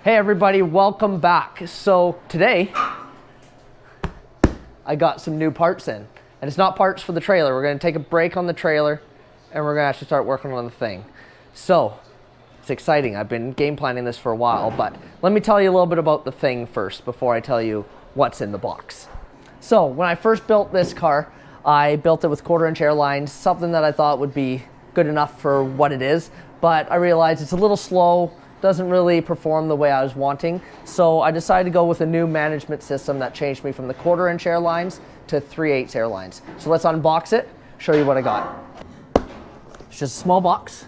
Hey everybody, welcome back. So today, I got some new parts in. And it's not parts for the trailer. We're gonna take a break on the trailer and we're gonna actually start working on the thing. So, it's exciting. I've been game planning this for a while, but let me tell you a little bit about the thing first before I tell you what's in the box. So, when I first built this car, I built it with 1/4-inch air lines, something that I thought would be good enough for what it is, but I realized it's a little slow, doesn't really perform the way I was wanting. So I decided to go with a new management system that changed me from the 1/4-inch air lines to 3/8 air lines. So let's unbox it, show you what I got. It's just a small box,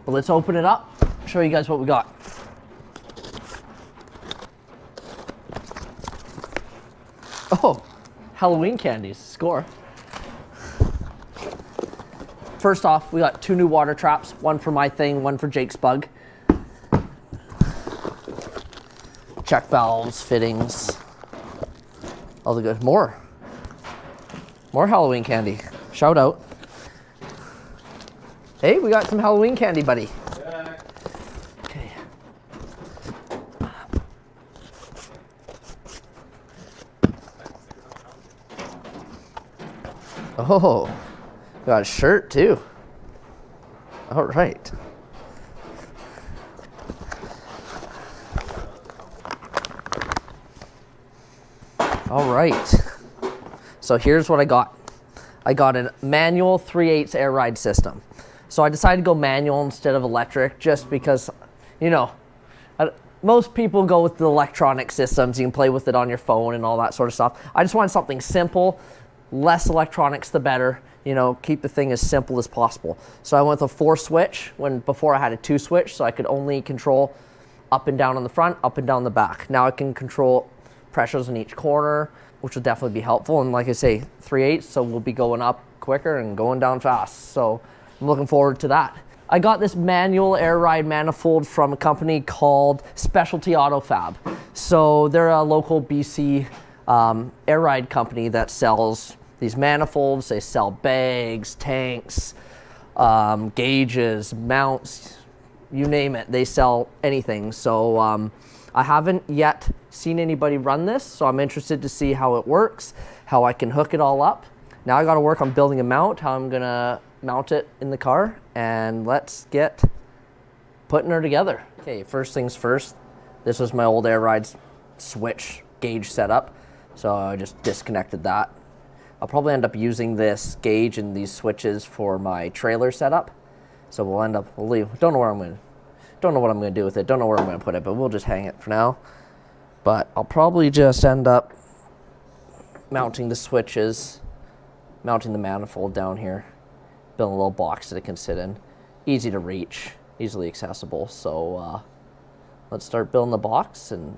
but let's open it up, show you guys what we got. Oh, Halloween candies, score. First off, we got 2 new water traps, one for my thing, one for Jake's bug. Check valves, fittings, all the good. More Halloween candy. Shout out. Hey, we got some Halloween candy, buddy. Yeah. Okay. Oh, we got a shirt too. All right. All right, so here's what I got. I got a manual 3/8 air ride system. So I decided to go manual instead of electric just because, you know, most people go with the electronic systems. You can play with it on your phone and all that sort of stuff. I just wanted something simple, less electronics the better, you know, keep the thing as simple as possible. So I went with a 4 switch when before I had a 2 switch, so I could only control up and down on the front, up and down the back. Now I can control pressures in each corner, which will definitely be helpful. And like I say, 3/8, so we'll be going up quicker and going down fast. So I'm looking forward to that. I got this manual air ride manifold from a company called Specialty Auto Fab. So they're a local BC air ride company that sells these manifolds. They sell bags, tanks, gauges, mounts, you name it. They sell anything. So I haven't yet seen anybody run this, so I'm interested to see how it works, how I can hook it all up. Now I gotta work on building a mount, how I'm gonna mount it in the car, and let's get putting her together. Okay, first things first, this was my old air ride switch gauge setup, so I just disconnected that. I'll probably end up using this gauge and these switches for my trailer setup, so we'll leave, don't know what I'm gonna do with it, don't know where I'm gonna put it, but we'll just hang it for now. But I'll probably just end up mounting the switches, mounting the manifold down here, building a little box that it can sit in. Easy to reach, easily accessible. So let's start building the box and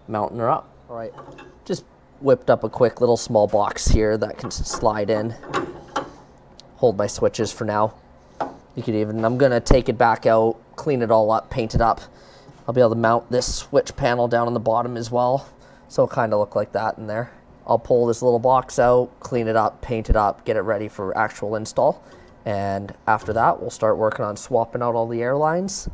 mounting her up. All right, just whipped up a quick little small box here that can slide in, hold my switches for now. You could even, I'm gonna take it back out, clean it all up, paint it up. I'll be able to mount this switch panel down on the bottom as well. So it'll kind of look like that in there. I'll pull this little box out, clean it up, paint it up, get it ready for actual install. And after that, we'll start working on swapping out all the air lines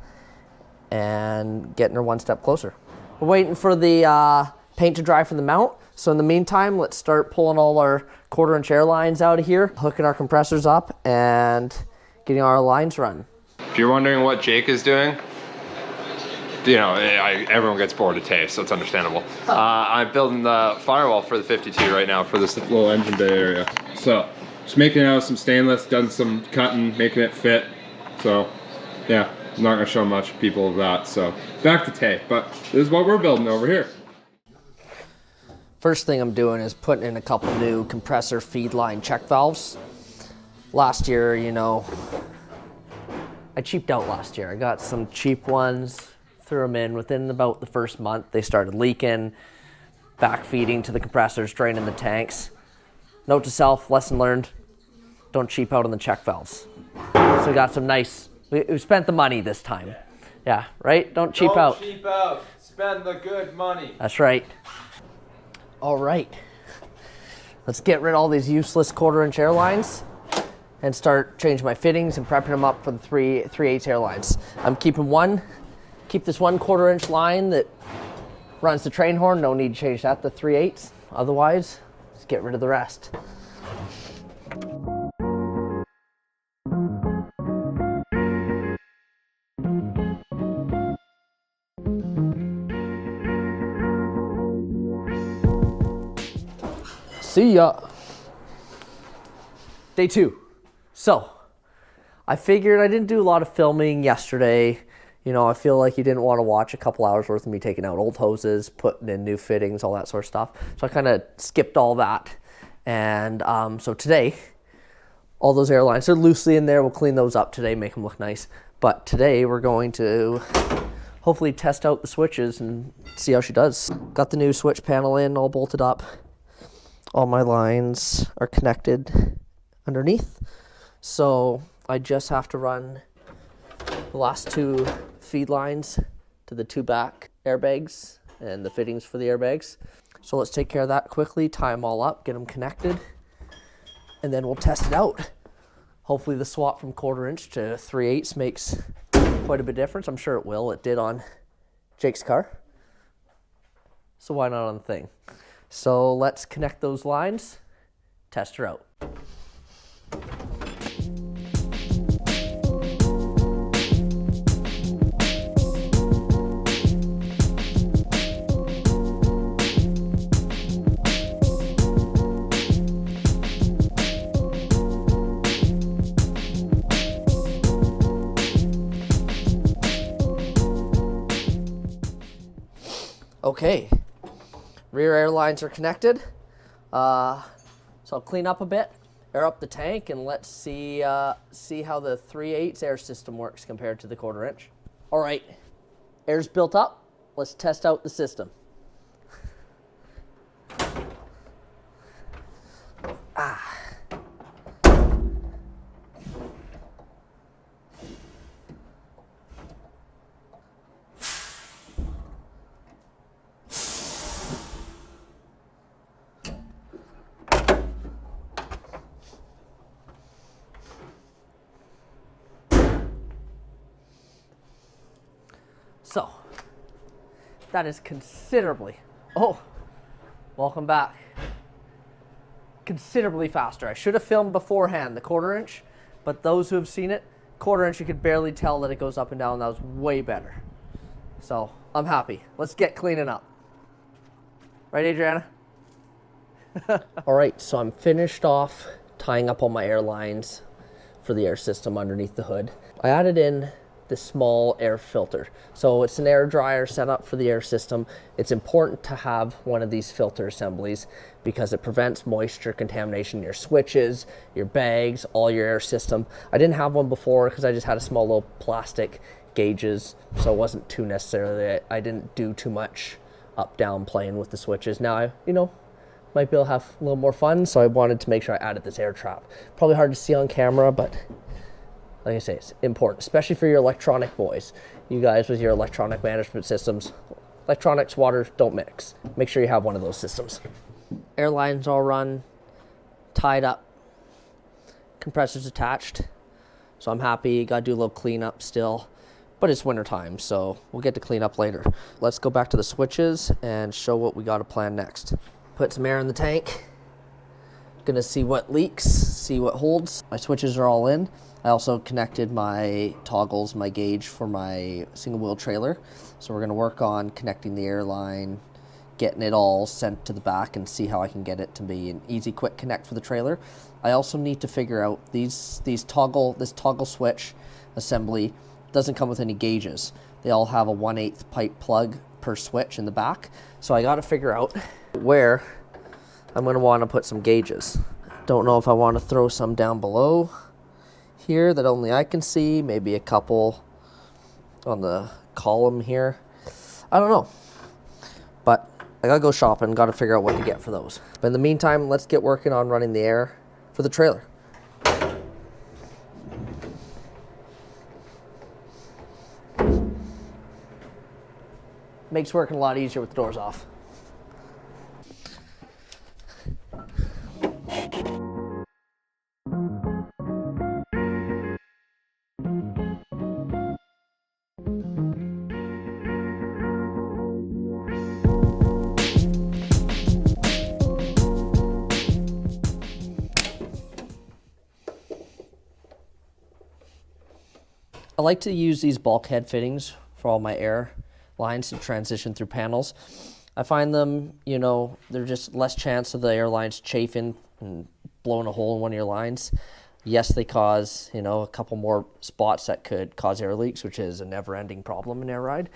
and getting her one step closer. We're waiting for the paint to dry for the mount. So in the meantime, let's start pulling all our 1/4-inch air lines out of here, hooking our compressors up and getting our lines run. If you're wondering what Jake is doing, you know, everyone gets bored of TAFE, so it's understandable. I'm building the firewall for the 52 right now for this little engine bay area. So, just making it out of some stainless, done some cutting, making it fit. So, yeah, I'm not gonna show much people of that. So, back to TAFE, but this is what we're building over here. First thing I'm doing is putting in a couple new compressor feed line check valves. Last year, you know, I cheaped out last year. I got some cheap ones, threw them in. Within about the first month, they started leaking, back feeding to the compressors, draining the tanks. Note to self, lesson learned, don't cheap out on the check valves. So we got some nice, we spent the money this time. Yeah, right? Don't cheap out. Don't cheap out, spend the good money. That's right. All right, let's get rid of all these useless 1/4-inch air lines and start changing my fittings and prepping them up for the 3/8 air lines. I'm keeping one Keep this 1/4 inch line that runs the train horn. No need to change that to 3/8. Otherwise, just get rid of the rest. See ya. Day 2. So, I figured I didn't do a lot of filming yesterday. You know, I feel like you didn't want to watch a couple hours worth of me taking out old hoses, putting in new fittings, all that sort of stuff. So I kind of skipped all that. And so today, all those airlines are loosely in there. We'll clean those up today, make them look nice. But today we're going to hopefully test out the switches and see how she does. Got the new switch panel in, all bolted up. All my lines are connected underneath. So I just have to run the last 2 feed lines to the 2 back airbags and the fittings for the airbags. So let's take care of that quickly, tie them all up, get them connected, and then we'll test it out. Hopefully the swap from 1/4 inch to 3/8 makes quite a bit of difference. I'm sure it will. It did on Jake's car. So why not on the thing? So let's connect those lines, test her out. Okay, rear air lines are connected. So I'll clean up a bit, air up the tank, and let's see how the 3/8 air system works compared to the 1/4 inch. All right, air's built up. Let's test out the system. So, that is considerably, welcome back. Considerably faster. I should have filmed beforehand the 1/4 inch, but those who have seen it, 1/4 inch, you could barely tell that it goes up and down. That was way better. So, I'm happy. Let's get cleaning up. Right, Adriana? All right, so I'm finished off tying up all my air lines for the air system underneath the hood. I added in the small air filter. So it's an air dryer set up for the air system. It's important to have one of these filter assemblies because it prevents moisture contamination in your switches, your bags, all your air system. I didn't have one before because I just had a small little plastic gauges, so it wasn't too necessarily, I didn't do too much up down playing with the switches. Now I, might be able to have a little more fun, so I wanted to make sure I added this air trap. Probably hard to see on camera, but like I say, it's important, especially for your electronic boys. You guys with your electronic management systems, electronics, water, don't mix. Make sure you have one of those systems. Air lines all run, tied up, compressors attached. So I'm happy, gotta do a little cleanup still, but it's winter time, so we'll get to clean up later. Let's go back to the switches and show what we gotta plan next. Put some air in the tank. Gonna see what leaks, see what holds. My switches are all in. I also connected my toggles, my gauge for my single wheel trailer. So we're gonna work on connecting the air line, getting it all sent to the back and see how I can get it to be an easy, quick connect for the trailer. I also need to figure out this toggle switch assembly doesn't come with any gauges. They all have a 1/8 pipe plug per switch in the back. So I gotta figure out where I'm gonna wanna put some gauges. Don't know if I wanna throw some down below here that only I can see, maybe a couple on the column here. I don't know, but I gotta go shopping, gotta figure out what to get for those. But in the meantime, let's get working on running the air for the trailer. Makes working a lot easier with the doors off. I like to use these bulkhead fittings for all my air lines to transition through panels. I find them, you know, there's just less chance of the air lines chafing and blowing a hole in one of your lines. Yes, they cause, you know, a couple more spots that could cause air leaks, which is a never-ending problem in air ride.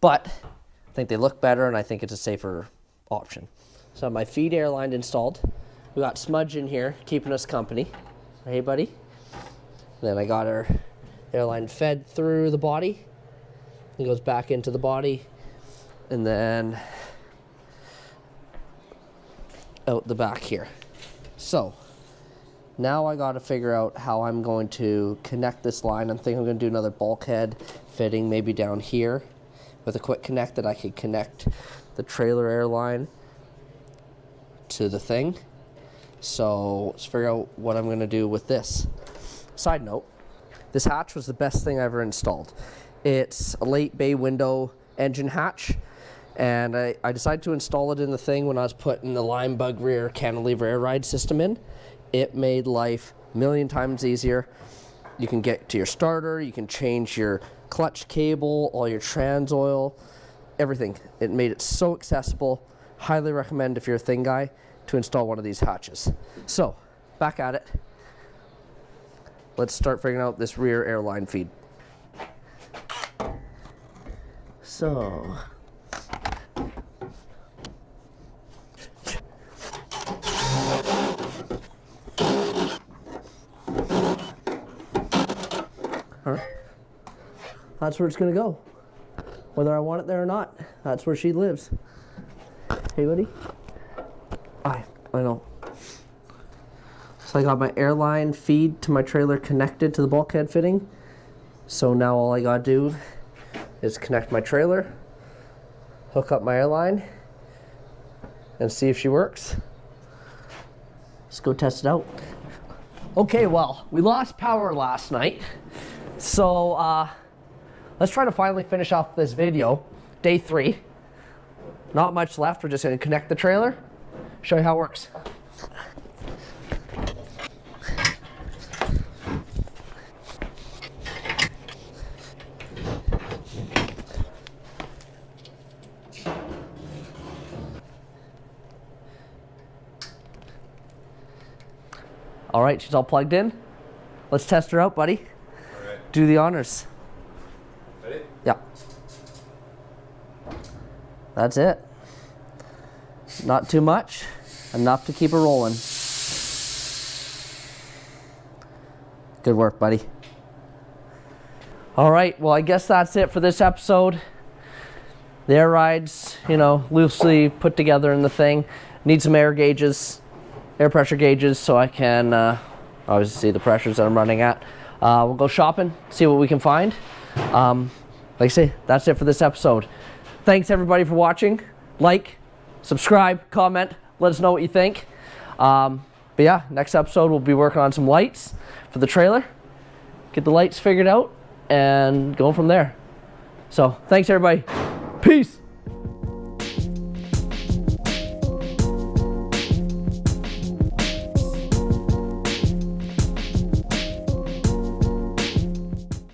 But I think they look better, and I think it's a safer option. So my feed air line installed. We got Smudge in here keeping us company. Hey, buddy. Then I got our airline fed through the body. It goes back into the body, and then out the back here. So now I got to figure out how I'm going to connect this line. I'm thinking I'm going to do another bulkhead fitting maybe down here with a quick connect that I could connect the trailer airline to the thing. So let's figure out what I'm going to do with this. Side note, this hatch was the best thing I ever installed. It's a late bay window engine hatch, and I decided to install it in the thing when I was putting the Lime Bug rear cantilever air ride system in. It made life a million times easier. You can get to your starter, you can change your clutch cable, all your trans oil, everything. It made it so accessible. Highly recommend if you're a thing guy to install one of these hatches. So, back at it. Let's start figuring out this rear airline feed. So, all right. That's where it's gonna go. Whether I want it there or not, that's where she lives. Hey, buddy. I know. So I got my airline feed to my trailer connected to the bulkhead fitting. So now all I gotta do is connect my trailer, hook up my airline, and see if she works. Let's go test it out. Okay, well, we lost power last night. So let's try to finally finish off this video. Day 3. Not much left. We're just gonna connect the trailer, show you how it works. All right, she's all plugged in. Let's test her out, buddy. All right. Do the honors. Ready? Yeah. That's it. Not too much. Enough to keep her rolling. Good work, buddy. All right, well, I guess that's it for this episode. The air ride's, you know, loosely put together in the thing. Need some air gauges. Air pressure gauges so I can obviously see the pressures that I'm running at. We'll go shopping, see what we can find. Like I say, that's it for this episode. Thanks everybody for watching. Like, subscribe, comment, let us know what you think. But yeah, next episode we'll be working on some lights for the trailer. Get the lights figured out and going from there. So thanks everybody. Peace.